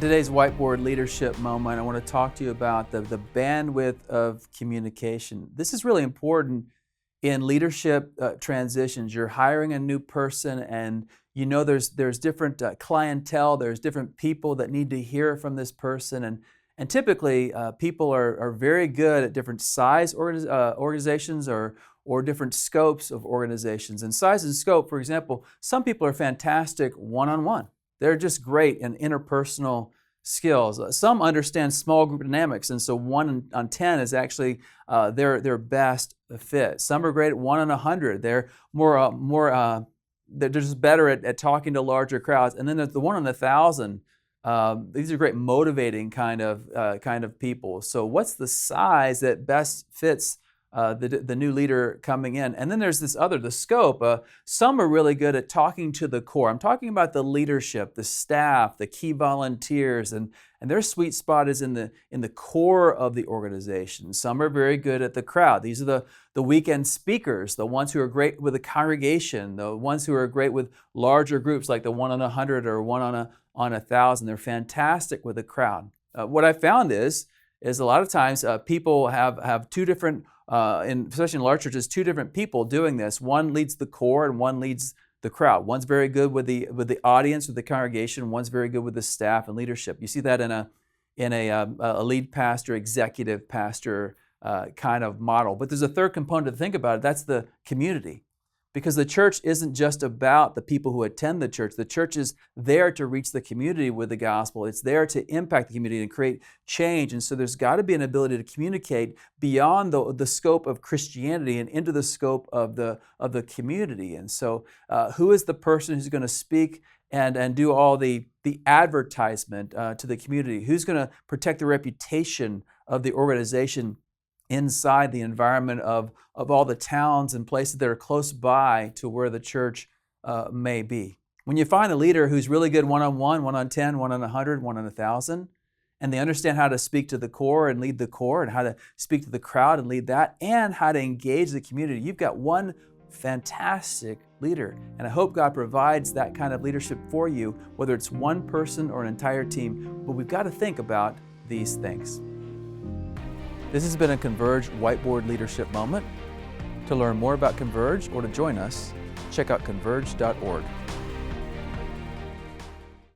In today's Whiteboard Leadership Moment, I want to talk to you about the bandwidth of communication. This is really important in leadership transitions. You're hiring a new person and you know there's different clientele, there's different people that need to hear from this person. And typically, people are very good at different size organizations or different scopes of organizations. And size and scope, for example, some people are fantastic one-on-one. They're just great in interpersonal skills. Some understand small group dynamics, and so 1 on 10 is actually their best fit. Some are great at 1 on 100. They're they're just better at talking to larger crowds. And then there's the 1 on 1,000. These are great motivating kind of people. So what's the size that best fits the new leader coming in? And then there's the scope. Some are really good at talking to the core. I'm talking about the leadership, the staff, the key volunteers, and their sweet spot is in the core of the organization. Some are very good at the crowd. These are the weekend speakers, the ones who are great with the congregation, the ones who are great with larger groups like the 1 on 100 or 1 on 1,000. They're fantastic with the crowd. What I found is a lot of times people have two different, especially in large churches, two different people doing this. One leads the core and one leads the crowd. One's very good with the audience, with the congregation. One's very good with the staff and leadership. You see that in a lead pastor, executive pastor kind of model. But there's a third component to think about. That's the community. Because the church isn't just about the people who attend the church. The church is there to reach the community with the gospel. It's there to impact the community and create change. And so there's got to be an ability to communicate beyond the scope of Christianity and into the scope of the community. And so who is the person who's going to speak and do all the advertisement to the community? Who's going to protect the reputation of the organization inside the environment of all the towns and places that are close by to where the church may be? When you find a leader who's really good 1-on-1, 1 on 10, 1 on 100, 1 on 1,000, and they understand how to speak to the core and lead the core and how to speak to the crowd and lead that and how to engage the community, you've got one fantastic leader. And I hope God provides that kind of leadership for you, whether it's one person or an entire team. But we've got to think about these things. This has been a Converge Whiteboard Leadership Moment. To learn more about Converge or to join us, check out converge.org.